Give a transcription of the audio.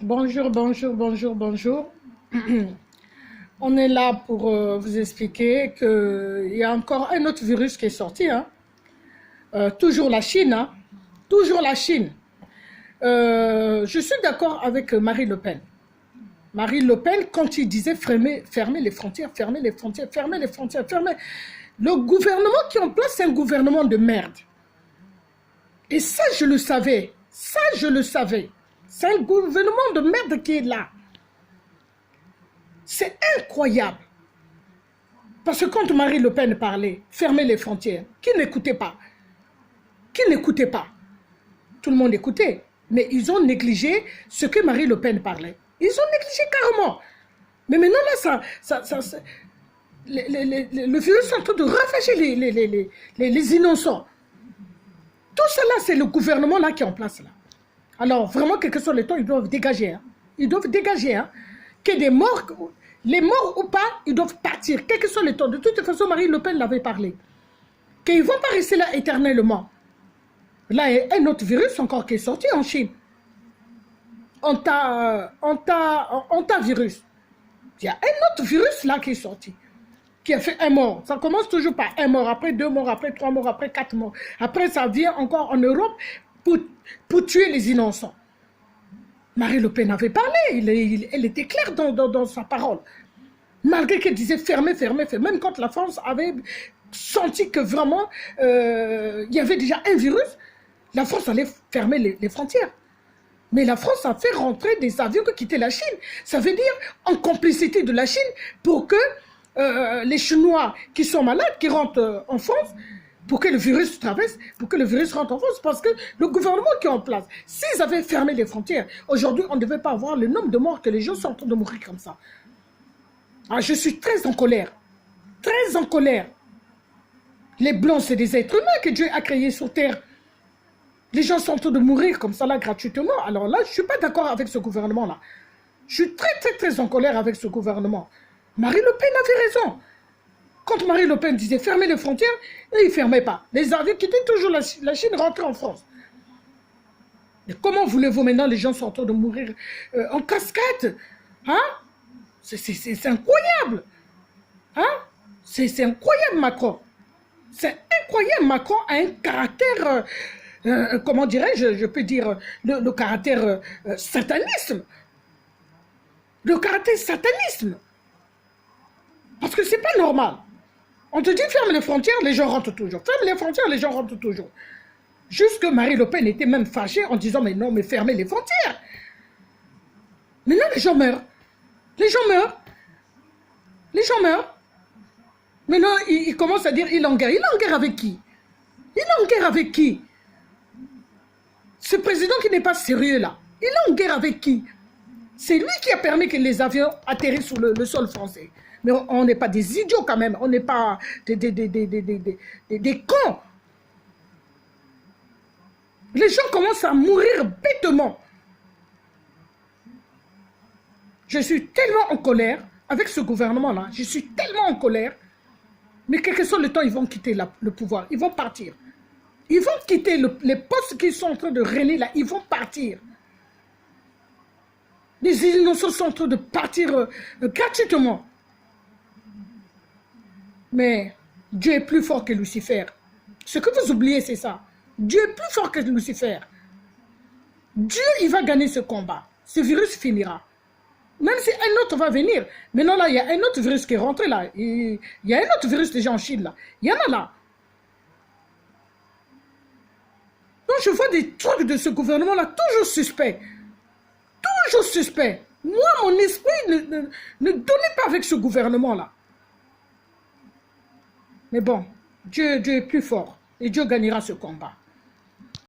Bonjour, bonjour, bonjour, bonjour. On est là pour vous expliquer qu'il y a encore un autre virus qui est sorti. Hein. Toujours la Chine. Hein. Toujours la Chine. Je suis d'accord avec Marine Le Pen. Marine Le Pen, quand il disait fermer les frontières, fermer les frontières, fermer les frontières, fermer. Le gouvernement qui est en place, c'est un gouvernement de merde. Et ça, je le savais. Ça, je le savais. C'est un gouvernement de merde qui est là. C'est incroyable. Parce que quand Marine Le Pen parlait, fermer les frontières, qui n'écoutait pas? Qui n'écoutait pas? Tout le monde écoutait. Mais ils ont négligé ce que Marine Le Pen parlait. Ils ont négligé carrément. Mais maintenant, là, le virus est en train de ravager les innocents. Tout cela, c'est le gouvernement là qui est en place. Là. Alors, vraiment, quel que soit le temps, ils doivent dégager. Hein. Ils doivent dégager. Hein. Que des morts, les morts ou pas, ils doivent partir. Quel que soit le temps. De toute façon, Marine Le Pen l'avait parlé. Qu'ils ne vont pas rester là éternellement. Là, il y a un autre virus encore qui est sorti en Chine. Antavirus. Il y a un autre virus là qui est sorti. Qui a fait un mort. Ça commence toujours par un mort, après 2 morts, après 3 morts, après 4 morts. Après, ça vient encore en Europe pour tuer les innocents. Marine Le Pen avait parlé, elle était claire dans sa parole. Malgré qu'elle disait fermer, fermer, fermer, même quand la France avait senti que vraiment il y avait déjà un virus, la France allait fermer les frontières. Mais la France a fait rentrer des avions qui quittaient la Chine. Ça veut dire en complicité de la Chine pour que les Chinois qui sont malades, qui rentrent en France, pour que le virus traverse, pour que le virus rentre en France, parce que le gouvernement qui est en place, s'ils avaient fermé les frontières, aujourd'hui, on ne devait pas avoir le nombre de morts que les gens sont en train de mourir comme ça. Ah, je suis très en colère. Très en colère. Les Blancs, c'est des êtres humains que Dieu a créés sur Terre. Les gens sont en train de mourir comme ça, là, gratuitement. Alors là, je ne suis pas d'accord avec ce gouvernement-là. Je suis très, très, très en colère avec ce gouvernement. Marine Le Pen avait raison. Quand Marine Le Pen disait fermer les frontières, ils ne fermaient pas. Les avions quittaient toujours la Chine, rentraient en France. Mais comment voulez-vous maintenant, les gens sont en train de mourir en cascade? Hein? C'est incroyable. Hein? C'est incroyable, Macron. C'est incroyable, Macron a un caractère, comment dirais-je, je peux dire, le caractère satanisme. Le caractère satanisme. Parce que c'est pas normal. On te dit ferme les frontières, les gens rentrent toujours. Ferme les frontières, les gens rentrent toujours. Jusque Marine Le Pen était même fâchée en disant mais non, mais fermez les frontières. Maintenant les gens meurent. Les gens meurent. Les gens meurent. Maintenant il commence à dire il est en guerre. Il est en guerre avec qui? Il est en guerre avec qui? Ce président qui n'est pas sérieux là. Il est en guerre avec qui? C'est lui qui a permis que les avions atterrissent sur le sol français. Mais on n'est pas des idiots quand même. On n'est pas des cons. Les gens commencent à mourir bêtement. Je suis tellement en colère avec ce gouvernement-là. Je suis tellement en colère. Mais quel que soit le temps, ils vont quitter le pouvoir. Ils vont partir. Ils vont quitter les postes qu'ils sont en train de régner là. Ils vont partir. Les innocents sont en train de partir gratuitement. Mais Dieu est plus fort que Lucifer. Ce que vous oubliez, c'est ça. Dieu est plus fort que Lucifer. Dieu, il va gagner ce combat. Ce virus finira. Même si un autre va venir. Maintenant, là, il y a un autre virus qui est rentré, là. Il y a un autre virus déjà en Chine, là. Il y en a là. Donc, je vois des trucs de ce gouvernement-là toujours suspects. Toujours suspects. Moi, mon esprit ne donnait pas avec ce gouvernement-là. Mais bon, Dieu est plus fort et Dieu gagnera ce combat.